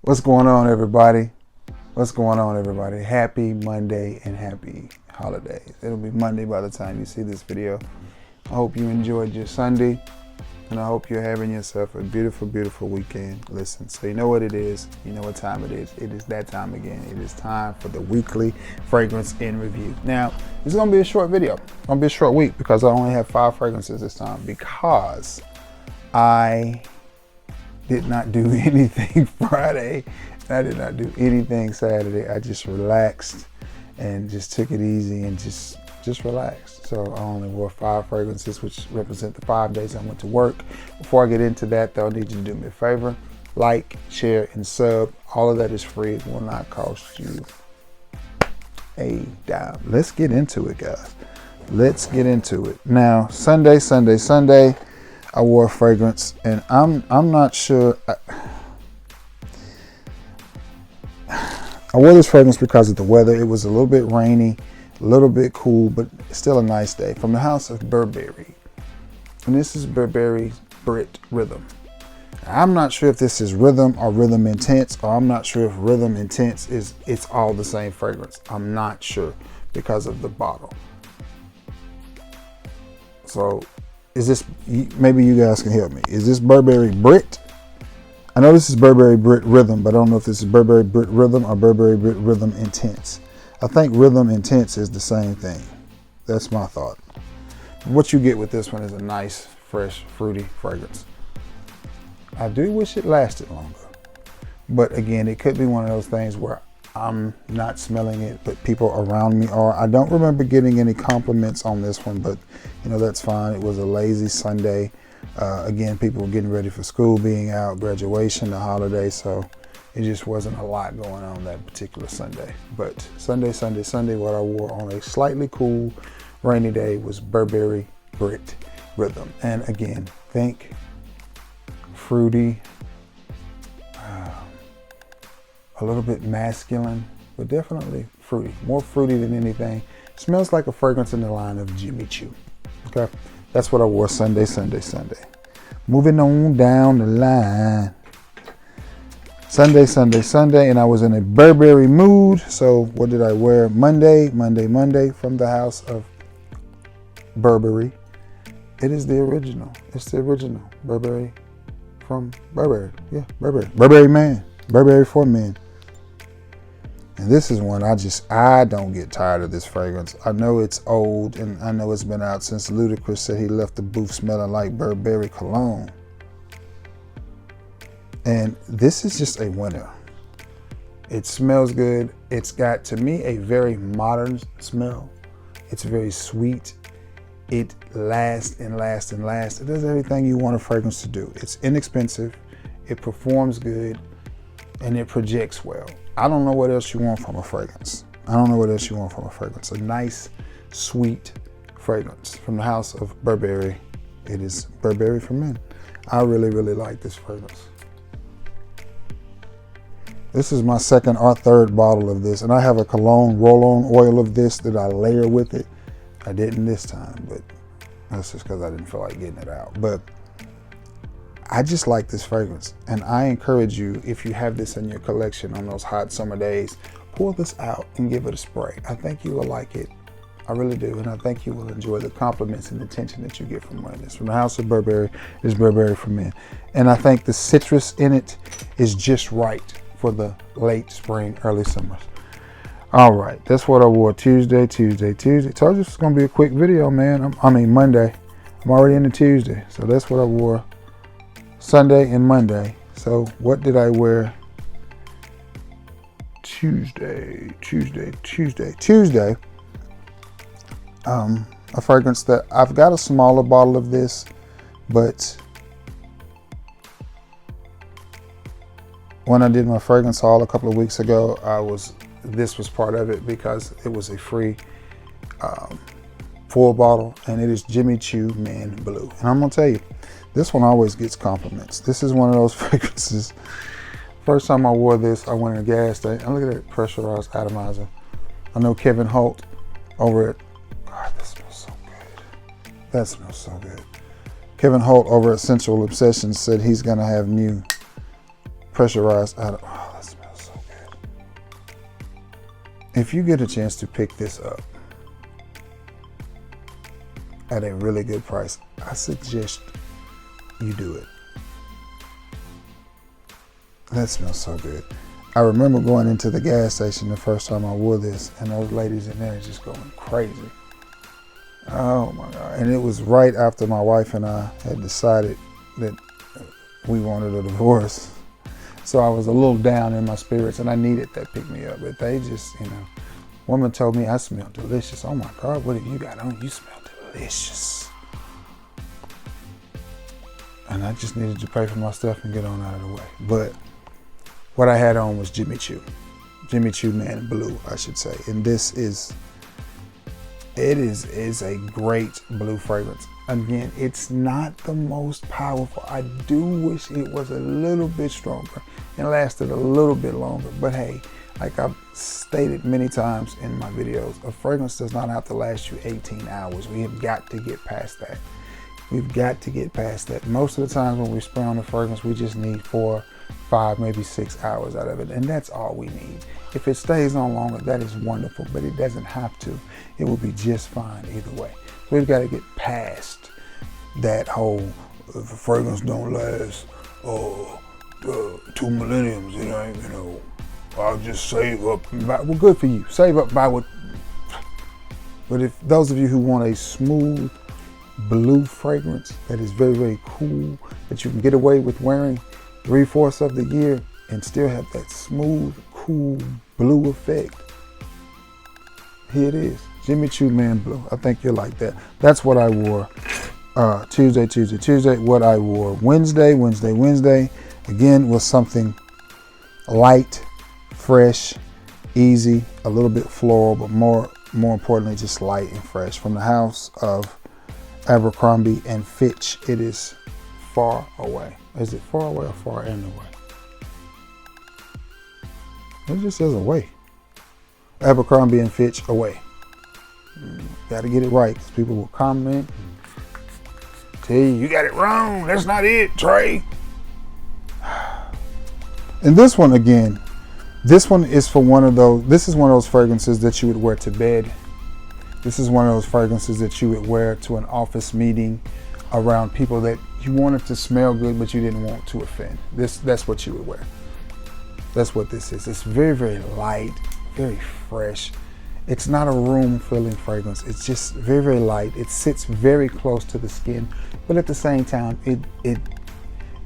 What's going on, everybody? What's going on, everybody? Happy Monday and happy holidays. It'll be Monday by the time you see this video. I hope you enjoyed your Sunday, and I hope you're having yourself a beautiful, beautiful weekend. Listen, so you know what it is. You know what time it is. It is that time again. It is time for the weekly fragrance in review. Now, this is going to be a short video. It's going to be a short week because I only have 5 fragrances this time because I did not do anything Friday. I did not do anything Saturday. I just relaxed and just took it easy and just relaxed. So I only wore 5 fragrances, which represent the 5 days I went to work. Before I get into that, though, I need you to do me a favor. Like, share, and sub. All of that is free. It will not cost you a dime. Let's get into it, guys. Let's get into it. Now, Sunday, I wore a fragrance, and I'm not sure. I wore this fragrance because of the weather. It was a little bit rainy, a little bit cool, but still a nice day. From the house of Burberry. And this is Burberry Brit Rhythm. I'm not sure if this is Rhythm or Rhythm Intense, or I'm not sure if Rhythm Intense it's all the same fragrance. I'm not sure because of the bottle. So is this, maybe you guys can help me. Is this Burberry Brit? I know this is Burberry Brit Rhythm, but I don't know if this is Burberry Brit Rhythm or Burberry Brit Rhythm Intense. I think Rhythm Intense is the same thing. That's my thought. What you get with this one is a nice, fresh, fruity fragrance. I do wish it lasted longer. But again, it could be one of those things where I'm not smelling it, but people around me are. I don't remember getting any compliments on this one, but you know, that's fine. It was a lazy Sunday. Again, people were getting ready for school, being out, graduation, the holiday, so it just wasn't a lot going on that particular Sunday. But Sunday, what I wore on a slightly cool, rainy day was Burberry Brit Rhythm. And again, think fruity, a little bit masculine, but definitely fruity. More fruity than anything. Smells like a fragrance in the line of Jimmy Choo. Okay, that's what I wore Sunday. Moving on down the line. Sunday, and I was in a Burberry mood. So what did I wear? Monday from the house of Burberry. It is the original. It's the original Burberry from Burberry. Yeah, Burberry Man. Burberry for Men. And this is one I don't get tired of this fragrance. I know it's old, and I know it's been out since Ludacris said he left the booth smelling like Burberry cologne. And this is just a winner. It smells good. It's got, to me, a very modern smell. It's very sweet. It lasts and lasts and lasts. It does everything you want a fragrance to do. It's inexpensive. It performs good. And it projects well. I don't know what else you want from a fragrance. A nice, sweet fragrance from the house of Burberry. It is Burberry for Men. I really, really like this fragrance. This is my second or third bottle of this, and I have a cologne roll-on oil of this that I layer with it. I didn't this time, but that's just because I didn't feel like getting it out. But I just like this fragrance, and I encourage you, if you have this in your collection on those hot summer days, pull this out and give it a spray. I think you will like it. I really do, and I think you will enjoy the compliments and attention that you get from wearing this. From the house of Burberry is Burberry for Men. And I think the citrus in it is just right for the late spring, early summers. All right, that's what I wore Tuesday. Told you this was gonna be a quick video, man. Monday. I'm already into Tuesday, so that's what I wore Sunday and Monday. So what did I wear Tuesday? A fragrance that I've got a smaller bottle of this, but when I did my fragrance haul a couple of weeks ago, this was part of it because it was a free full bottle, and it is Jimmy Choo Man Blue. And I'm gonna tell you, this one always gets compliments. This is one of those fragrances. First time I wore this, I went in a gas station. And look at that pressurized atomizer. I know Kevin Holt over at, God, that smells so good. That smells so good. Kevin Holt over at Sensual Obsessions said he's gonna have new pressurized atomizer. Oh, if you get a chance to pick this up at a really good price, I suggest you do it. That smells so good. I remember going into the gas station the first time I wore this, and those ladies in there just going crazy. Oh my God. And it was right after my wife and I had decided that we wanted a divorce. So I was a little down in my spirits, and I needed that pick me up. But they just, woman told me I smelled delicious. Oh my God, what have you got on? You smell delicious. And I just needed to pay for my stuff and get on out of the way. But what I had on was Jimmy Choo Man Blue, I should say. And this is a great blue fragrance. Again, it's not the most powerful. I do wish it was a little bit stronger and lasted a little bit longer. But hey, like I've stated many times in my videos, a fragrance does not have to last you 18 hours. We have got to get past that. We've got to get past that. Most of the times when we spray on a fragrance, we just need 4, 5, maybe 6 hours out of it. And that's all we need. If it stays on longer, that is wonderful, but it doesn't have to. It will be just fine either way. So we've got to get past that whole, if a fragrance don't last 2 millenniums, it ain't, I'll just save up. Well, good for you. Save up by what. But if those of you who want a smooth blue fragrance that is very, very cool, that you can get away with wearing 3/4 of the year and still have that smooth, cool blue effect, here it is. Jimmy Choo Man Blue. I think you'll like that. That's what I wore Tuesday. What I wore Wednesday, again, was something light, fresh, easy, a little bit floral, but more importantly, just light and fresh. From the house of Abercrombie and Fitch. It is Far Away. Is it Far Away or Far and Away? It just says Away. Abercrombie and Fitch Away. Got to get it right, because people will comment and tell you got it wrong. That's not it, Trey. And this one again, this one is for one of those. This is one of those fragrances that you would wear to bed. This is one of those fragrances that you would wear to an office meeting around people that you wanted to smell good, but you didn't want to offend. That's what you would wear. That's what this is. It's very, very light, very fresh. It's not a room-filling fragrance. It's just very, very light. It sits very close to the skin, but at the same time,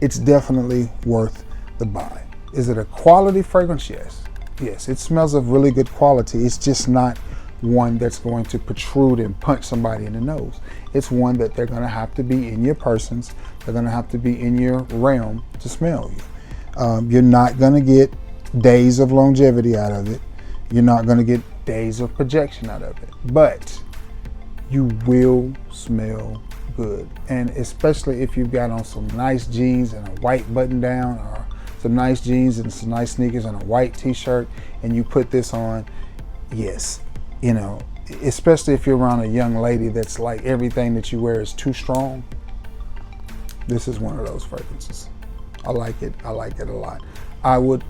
it's definitely worth the buy. Is it a quality fragrance? Yes. Yes, it smells of really good quality. It's just not one that's going to protrude and punch somebody in the nose. It's one that they're going to have to be in your persons. They're going to have to be in your realm to smell you. You're not going to get days of longevity out of it. You're not going to get days of projection out of it, but you will smell good. And especially if you've got on some nice jeans and a white button down, or some nice jeans and some nice sneakers and a white t-shirt, and you put this on, yes, especially if you're around a young lady that's like everything that you wear is too strong, this is one of those fragrances. I like it. I like it a lot. I would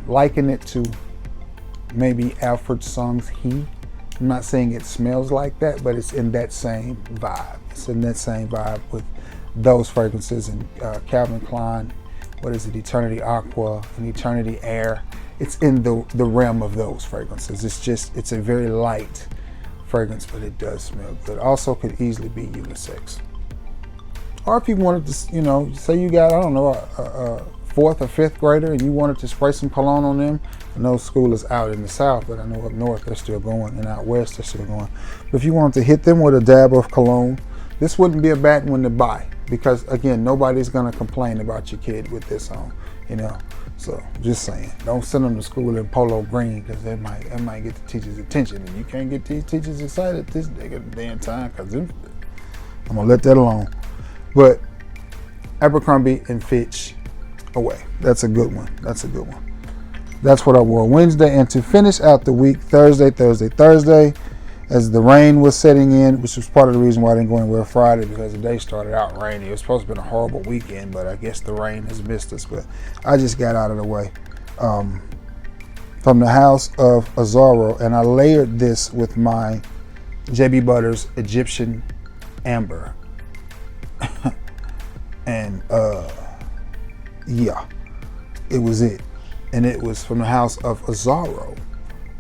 liken it to maybe Alfred Song's He. I'm not saying it smells like that, but it's in that same vibe. It's in that same vibe with those fragrances. And Calvin Klein, what is it, Eternity Aqua and Eternity Air. It's in the realm of those fragrances. It's a very light fragrance, but it does smell good. Also could easily be unisex. Or if you wanted to, say you got, I don't know, a 4th or 5th grader and you wanted to spray some cologne on them. I know school is out in the South, but I know up north they're still going, and out west they're still going. But if you wanted to hit them with a dab of cologne, this wouldn't be a bad one to buy, because again, nobody's gonna complain about your kid with this on, So just saying, don't send them to school in polo green, because that might get the teacher's attention, and you can't get these teachers excited this damn time, because I'm gonna let that alone. But Abercrombie and Fitch Away. That's a good one. That's what I wore Wednesday. And to finish out the week, Thursday, as the rain was setting in, which was part of the reason why I didn't go anywhere Friday, because the day started out rainy. It was supposed to be a horrible weekend, but I guess the rain has missed us. But I just got out of the way. from the house of Azzaro, and I layered this with my JB Butters Egyptian Amber. And yeah, it was it. And it was from the house of Azzaro,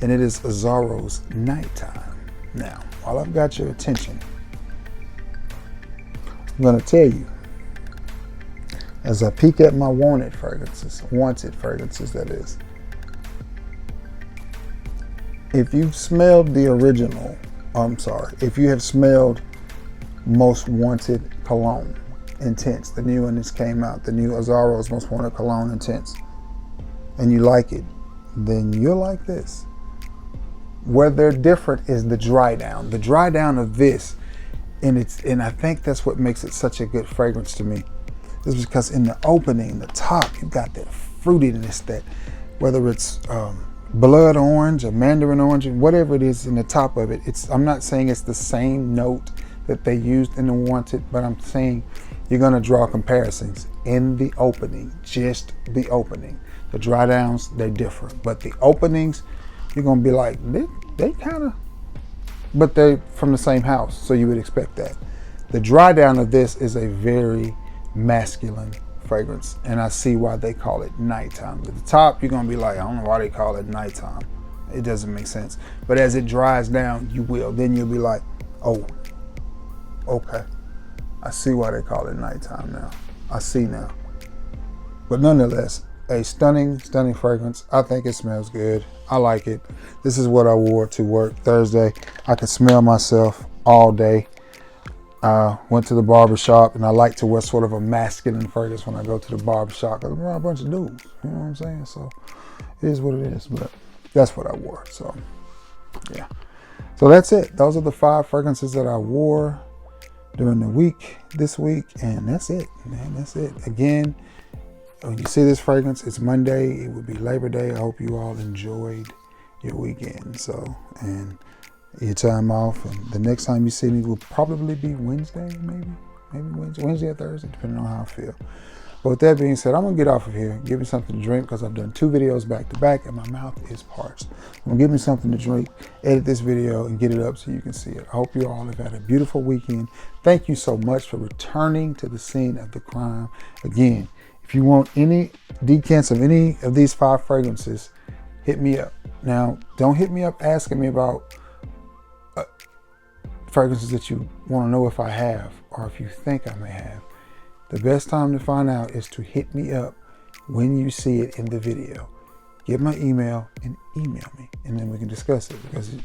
and it is Azzaro's Nighttime. Now, while I've got your attention, I'm gonna tell you, as I peek at my wanted fragrances that is, if you've smelled the original, if you have smelled Most Wanted Cologne Intense, the new one that came out, the new Azzaro's Most Wanted Cologne Intense, and you like it, then you'll like this. Where they're different is the dry down. The dry down of this, and I think that's what makes it such a good fragrance to me, is because in the opening, the top, you got that fruitiness, that whether it's blood orange or mandarin orange, whatever it is in the top of it, I'm not saying it's the same note that they used in the Wanted, but I'm saying you're gonna draw comparisons in the opening, just the opening. The dry downs, they're different, but the openings, you're gonna be like, they kind of, but they're from the same house, so you would expect that. The dry down of this is a very masculine fragrance, and I see why they call it Nighttime. At the top, you're gonna be like, I don't know why they call it Nighttime. It doesn't make sense. But as it dries down, you will. Then you'll be like, oh, okay. I see why they call it Nighttime now. I see now. But nonetheless, a stunning, stunning fragrance. I think it smells good. I like it. This is what I wore to work Thursday. I could smell myself all day. Went to the barbershop, and I like to wear sort of a masculine fragrance when I go to the barbershop, because I'm around a bunch of dudes. You know what I'm saying? So it is what it is, but that's what I wore. So yeah. So that's it. Those are the 5 fragrances that I wore during the week, this week, and that's it, man. That's it. Again, when you see this fragrance, it's Monday. It would be Labor Day. I hope you all enjoyed your weekend. So, and your time off. And the next time you see me will probably be Wednesday, maybe Wednesday or Thursday, depending on how I feel. But with that being said, I'm gonna get off of here. Give me something to drink, because I've done 2 videos back to back and my mouth is parched. I'm gonna give me something to drink, edit this video, and get it up so you can see it. I hope you all have had a beautiful weekend. Thank you so much for returning to the scene of the crime. Again, if you want any decants of any of these 5 fragrances, hit me up. Now, don't hit me up asking me about fragrances that you want to know if I have, or if you think I may have. The best time to find out is to hit me up when you see it in the video. Get my email and email me, and then we can discuss it, because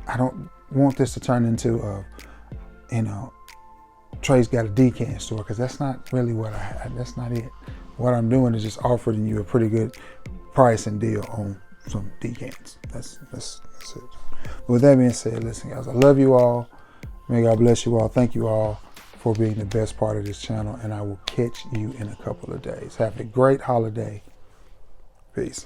I don't want this to turn into Trey's got a decant store, because that's not really what I had. That's not it. What I'm doing is just offering you a pretty good price and deal on some decants. That's it. But with that being said, listen, guys, I love you all. May God bless you all. Thank you all for being the best part of this channel, and I will catch you in a couple of days. Have a great holiday. Peace.